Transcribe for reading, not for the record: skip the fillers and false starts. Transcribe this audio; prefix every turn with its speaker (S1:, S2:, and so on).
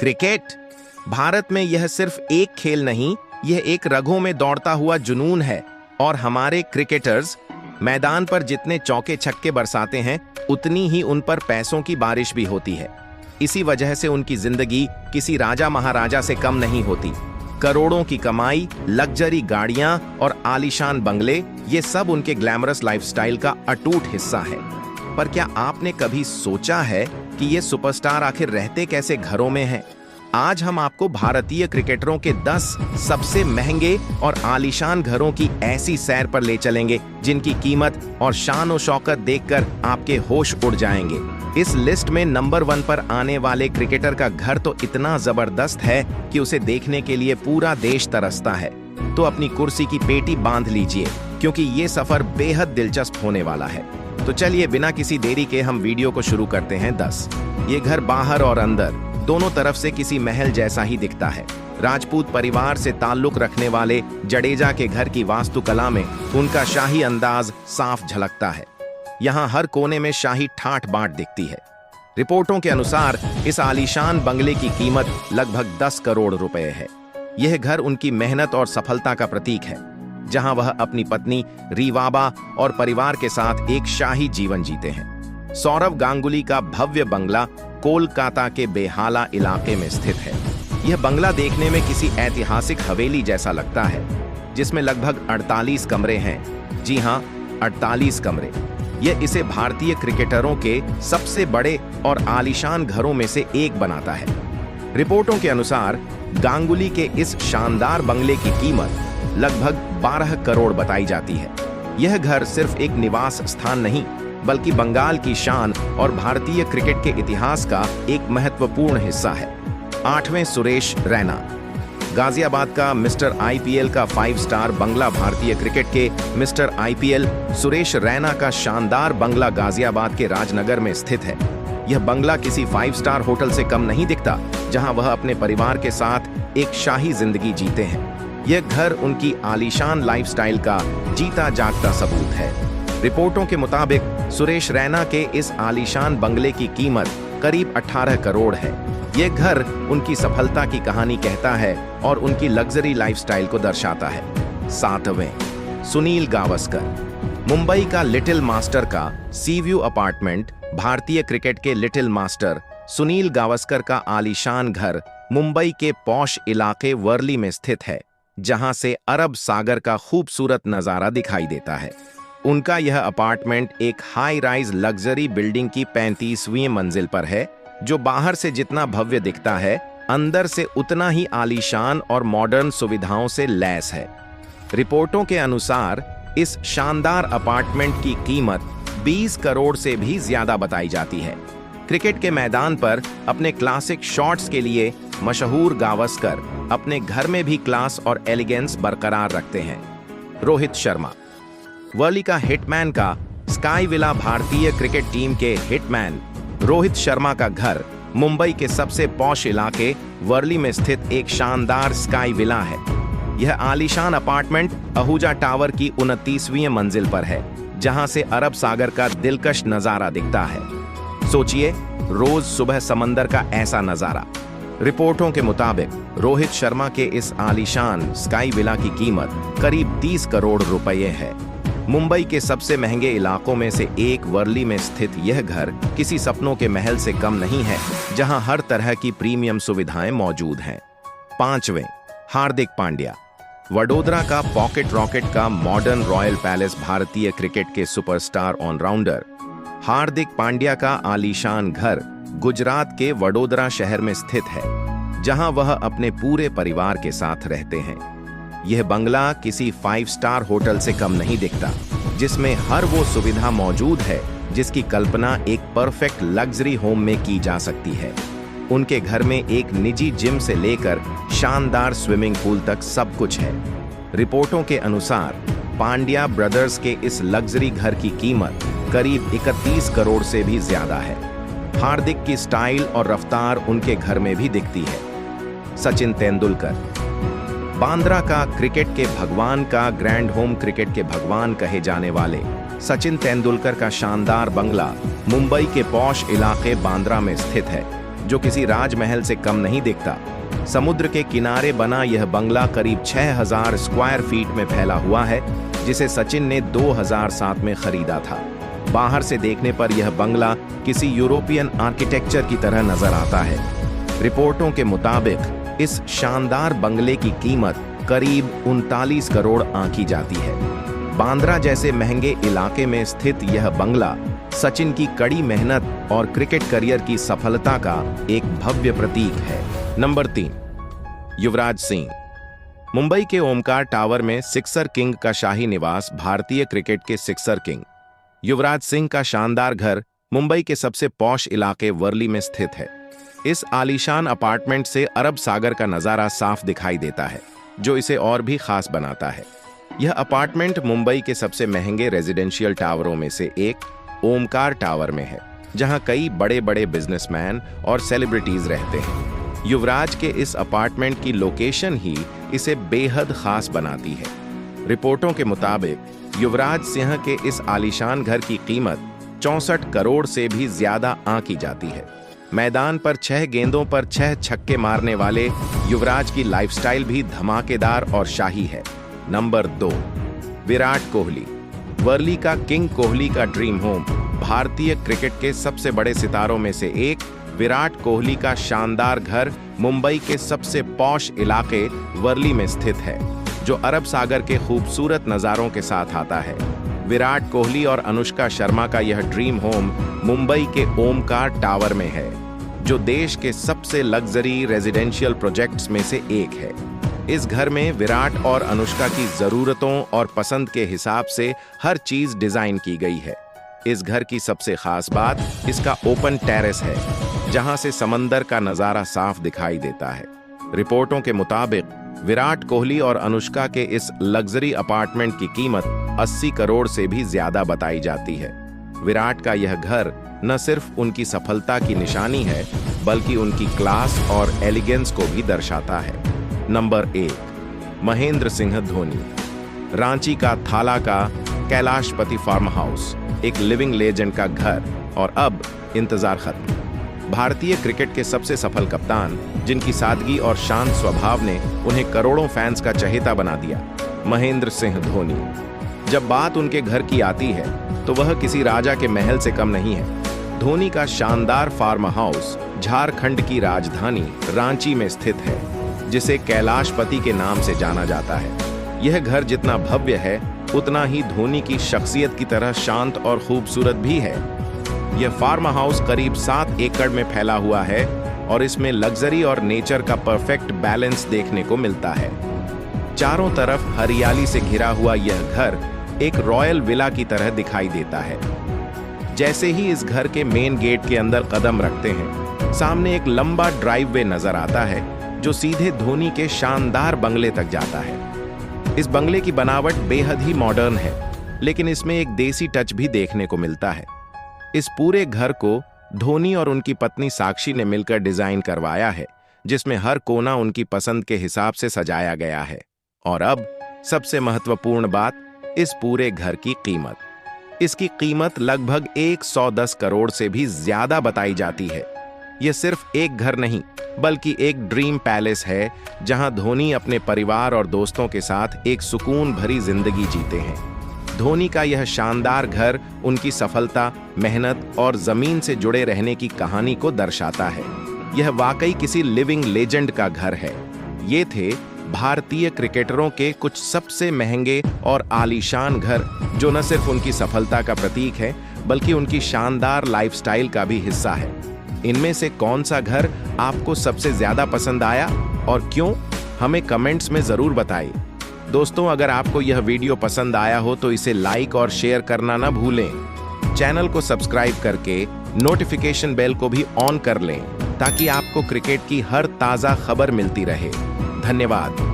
S1: Cricket Bharat में यह सिर्फ एक खेल नहीं, यह एक रगों में दौड़ता हुआ जुनून है। और हमारे क्रिकेटर्स मैदान पर जितने चौके छक्के बरसाते हैं, उतनी ही उन पर पैसों की बारिश भी होती है। इसी वजह से उनकी जिंदगी किसी राजा महाराजा से कम नहीं होती। करोड़ों की कमाई, लग्जरी गाड़ियां और आलीशान बंगले, ये सब उनके ग्लैमरस लाइफस्टाइल का अटूट हिस्सा है। पर क्या आपने कभी सोचा है कि ये सुपरस्टार आखिर रहते कैसे घरों में हैं? आज हम आपको भारतीय क्रिकेटरों के 10 सबसे महंगे और आलीशान घरों की ऐसी सैर पर ले चलेंगे जिनकी कीमत और शान और शौकत देखकर आपके होश उड़ जाएंगे। इस लिस्ट में नंबर 1 पर आने वाले क्रिकेटर का घर तो इतना जबरदस्त है कि उसे देखने के लिए पूरा देश तरसता है। तो अपनी कुर्सी की पेटी बांध लीजिए, क्योंकि ये सफर बेहद दिलचस्प होने वाला है। तो चलिए बिना किसी देरी के हम वीडियो को शुरू करते हैं। 10 ये घर बाहर और अंदर दोनों तरफ से किसी महल जैसा ही दिखता है। राजपूत परिवार से ताल्लुक रखने वाले जडेजा के घर की वास्तुकला में उनका शाही अंदाज साफ झलकता है। यहाँ हर कोने में शाही ठाठ बांट दिखती है। रिपोर्टों के अनुसार इस आलीशान बंगले की कीमत लगभग 10 करोड़ रुपए है। यह घर उनकी मेहनत और सफलता का प्रतीक है, जहां वह अपनी पत्नी रीवाबा और परिवार के साथ एक शाही जीवन जीते हैं। सौरव गांगुली का भव्य बंगला कोलकाता के बेहाला इलाके में स्थित है। यह बंगला देखने में किसी ऐतिहासिक हवेली जैसा लगता है, जिसमें लगभग 48 कमरे हैं। जी हां, 48 कमरे। यह इसे भारतीय क्रिकेटरों के सबसे बड़े और आलीशान घरों में से एक बनाता है। रिपोर्टों के अनुसार गांगुली के इस शानदार बंगले की कीमत लगभग 12 करोड़ बताई जाती है। यह घर सिर्फ एक निवास स्थान नहीं, बल्कि बंगाल की शान और भारतीय क्रिकेट के इतिहास का एक महत्वपूर्ण हिस्सा है। 8वें सुरेश रैना। गाजियाबाद का मिस्टर आईपीएल का 5 स्टार बंगला भारतीय क्रिकेट के मिस्टर आईपीएल सुरेश रैना का शानदार बंगला गाजियाबाद के राजनगर में स्थित है। यह बंगला किसी 5 स्टार होटल से कम नहीं दिखता, जहां वह अपने परिवार के साथ एक शाही जिंदगी जीते हैं। यह घर उनकी आलीशान लाइफस्टाइल का जीता जागता सबूत है। रिपोर्टों के मुताबिक सुरेश रैना के इस आलीशान बंगले की कीमत करीब 18 करोड़ है। यह घर उनकी सफलता की कहानी कहता है और उनकी लग्जरी लाइफस्टाइल को दर्शाता है। 7वें सुनील गावस्कर। मुंबई का लिटिल मास्टर का सीव्यू अपार्टमेंट भारतीय क्रिकेट के लिटिल मास्टर सुनील गावस्कर का आलीशान घर मुंबई के पॉश इलाके वर्ली में स्थित है, जहां से अरब सागर का खूबसूरत नजारा दिखाई देता है। उनका यह अपार्टमेंट एक हाई राइज लग्जरी बिल्डिंग की 35वीं मंजिल पर है, जो बाहर से जितना भव्य दिखता है, अंदर से उतना ही आलीशान और मॉडर्न सुविधाओं से लैस है। रिपोर्टों के अनुसार इस शानदार अपार्टमेंट की कीमत 20 करोड़ से भी ज्यादा बताई जाती है। क्रिकेट के मैदान पर अपने क्लासिक शॉट्स के लिए मशहूर गावस्कर अपने घर में भी क्लास और एलिगेंस बरकरार रखते हैं। रोहित शर्मा। वर्ली का हिटमैन का स्काई विला भारतीय क्रिकेट टीम के हिटमैन रोहित शर्मा का घर मुंबई के सबसे पॉश इलाके वर्ली में स्थित एक शानदार स्काई विला है। यह आलीशान अपार्टमेंट आहूजा टावर की 29वीं मंजिल पर है, जहां से अरब सागर का दिलकश नजारा दिखता है। सोचिए, रोज सुबह समंदर का ऐसा नजारा। रिपोर्टों के मुताबिक रोहित शर्मा के इस आलीशान स्काई विला की कीमत करीब 30 करोड़ रुपए है। मुंबई के सबसे महंगे इलाकों में से एक वर्ली में स्थित यह घर किसी सपनों के महल से कम नहीं है, जहां हर तरह की प्रीमियम सुविधाएं मौजूद हैं। 5वें हार्दिक पांड्या। वडोदरा का पॉकेट रॉकेट का मॉडर्न रॉयल पैलेस भारतीय क्रिकेट के सुपरस्टार ऑलराउंडर हार्दिक पांड्या का आलीशान घर गुजरात के वडोदरा शहर में स्थित है, जहां वह अपने पूरे परिवार के साथ रहते हैं। यह बंगला किसी 5 स्टार होटल से कम नहीं दिखता, जिसमें हर वो सुविधा मौजूद है जिसकी कल्पना एक परफेक्ट लग्जरी होम में की जा सकती है। उनके घर में एक निजी जिम से लेकर शानदार स्विमिंग पूल तक सब कुछ है। रिपोर्टों के अनुसार पांड्या ब्रदर्स के इस लग्जरी घर की कीमत करीब 31 करोड़ से भी ज्यादा है। हार्दिक की स्टाइल और रफ्तार उनके घर में भी दिखती है। सचिन तेंदुलकर। बांद्रा का क्रिकेट के भगवान का ग्रैंड होम क्रिकेट के भगवान कहे जाने वाले सचिन तेंदुलकर का शानदार बंगला मुंबई के पॉश इलाके बांद्रा में स्थित है। जो किसी राजमहल से कम नहीं दिखता। समुद्र के किनारे बना यह बंगला करीब 6000 स्क्वायर फीट में फैला हुआ है, जिसे सचिन ने 2007 में खरीदा था। बाहर से देखने पर यह बंगला किसी यूरोपियन आर्किटेक्चर की तरह नजर आता है। रिपोर्टों के मुताबिक इस शानदार बंगले की कीमत करीब 39 करोड़ आंकी जाती है। बांद्रा जैसे महंगे इलाके में स्थित यह बंगला सचिन की कड़ी मेहनत और क्रिकेट करियर की सफलता का एक भव्य प्रतीक है। नंबर 3, युवराज सिंह। मुंबई के ओमकार टावर में सिक्सर किंग का शाही निवास भारतीय क्रिकेट के सिक्सर किंग युवराज सिंह का शानदार घर मुंबई के सबसे पॉश इलाके वर्ली में स्थित है। इस आलीशान अपार्टमेंट से अरब सागर का नजारा साफ दिखाई देता है, जो इसे और भी खास बनाता है। यह अपार्टमेंट मुंबई के सबसे महंगे रेजिडेंशियल टावरों में से एक ओमकार टावर में है, जहां कई बड़े बड़े बिजनेसमैन और सेलिब्रिटीज रहते हैं। युवराज के इस अपार्टमेंट की लोकेशन ही इसे बेहद खास बनाती है। रिपोर्टों के मुताबिक युवराज सिंह के इस आलीशान घर की कीमत 64 करोड़ से भी ज्यादा आंकी जाती है। मैदान पर 6 गेंदों पर 6 छक्के मारने वाले युवराज की लाइफस्टाइल भी धमाकेदार और शाही है। नंबर 2, विराट कोहली। वर्ली का किंग कोहली का ड्रीम होम भारतीय क्रिकेट के सबसे बड़े सितारों में से एक विराट कोहली का शानदार घर मुंबई के सबसे पॉश इलाके वर्ली में स्थित है, जो अरब सागर के खूबसूरत नज़ारों के साथ आता है। विराट कोहली और अनुष्का शर्मा का यह ड्रीम होम मुंबई के ओमकार टावर में है, जो देश के सबसे लग्जरी रेजिडेंशियल प्रोजेक्ट्स में से एक है। इस घर में विराट और अनुष्का की जरूरतों और पसंद के हिसाब से हर चीज डिजाइन की गई है। इस घर की सबसे खास बात इसका ओपन टेरेस है, जहां से समंदर का नजारा साफ दिखाई देता है। रिपोर्टों के मुताबिक विराट कोहली और अनुष्का के इस लग्जरी अपार्टमेंट की कीमत 80 करोड़ से भी ज्यादा बताई जाती है। विराट का यह घर न सिर्फ उनकी सफलता की निशानी है, बल्कि उनकी क्लास और एलिगेंस को भी दर्शाता है। नंबर 1, महेंद्र सिंह धोनी। रांची का थाला का कैलाशपति फार्म हाउस एक लिविंग लेजेंड का घर, और अब इंतजार खत्म। भारतीय क्रिकेट के सबसे सफल कप्तान, जिनकी सादगी और शांत स्वभाव ने उन्हें करोड़ों फैंस का चहेता बना दिया, महेंद्र सिंह धोनी। जब बात उनके घर की आती है तो वह किसी राजा के महल से कम नहीं है। धोनी का शानदार फार्म हाउस झारखंड की राजधानी रांची में स्थित है, जिसे कैलाशपति के नाम से जाना जाता है। यह घर जितना भव्य है, उतना ही धोनी की शख्सियत की तरह शांत और खूबसूरत भी है। यह फार्म हाउस करीब 7 एकड़ में फैला हुआ है और इसमें लग्जरी और नेचर का परफेक्ट बैलेंस देखने को मिलता है। चारों तरफ हरियाली से घिरा हुआ यह घर एक रॉयल विला की तरह दिखाई देता है। जैसे ही इस घर के मेन गेट के अंदर कदम रखते हैं, सामने एक लंबा ड्राइववे नजर आता है, जो सीधे धोनी के शानदार बंगले तक जाता है। इस बंगले की बनावट बेहद ही मॉडर्न है, लेकिन इसमें एक देसी टच भी देखने को मिलता है। इस पूरे घर को धोनी और उनकी पत्नी साक्षी ने मिलकर डिजाइन करवाया है, जिसमें हर कोना उनकी पसंद के हिसाब से सजाया गया है। और अब सबसे महत्वपूर्ण बात, इस पूरे घर की कीमत। इसकी कीमत लगभग 110 करोड़ से भी ज्यादा बताई जाती है। यह सिर्फ एक घर नहीं, बल्कि एक ड्रीम पैलेस है, जहां धोनी अपने परिवार और दोस्तों के साथ एक सुकून भरी जिंदगी जीते हैं। धोनी का यह शानदार घर उनकी सफलता, मेहनत और जमीन से जुड़े रहने की कहानी को दर्शाता है। यह वाकई किसी लिविंग लेजेंड का घर है। ये थे भारतीय क्रिकेटरों के कुछ सबसे महंगे और आलीशान घर, जो न सिर्फ उनकी सफलता का प्रतीक है, बल्कि उनकी शानदार लाइफस्टाइल का भी हिस्सा है। इनमें से कौन सा घर आपको सबसे ज्यादा पसंद आया और क्यों, हमें कमेंट्स में जरूर बताइए। दोस्तों, अगर आपको यह वीडियो पसंद आया हो तो इसे लाइक और शेयर करना ना भूलें। चैनल को सब्सक्राइब करके नोटिफिकेशन बेल को भी ऑन कर लें, ताकि आपको क्रिकेट की हर ताजा खबर मिलती रहे। धन्यवाद।